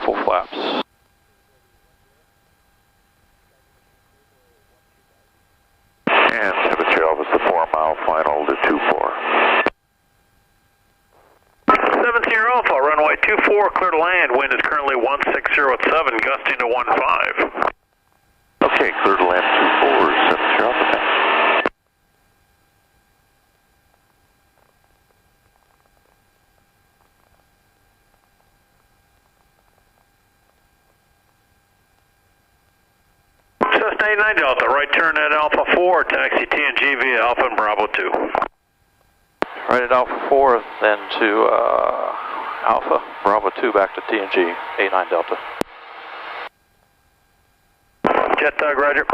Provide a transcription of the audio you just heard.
full flaps. And 73 Alpha, the 4-mile final to 24. 70 Alpha, runway 24, clear to land. Wind is currently 160 at 7, gusting to 15. Okay, clear to land 24, 70 Alpha. Cessna 89 Delta, right turn at Alpha 4, taxi TNG via Alpha and Bravo 2. Right at Alpha 4, then to Alpha, Bravo 2 back to TNG, 89 Delta. Jet Roger.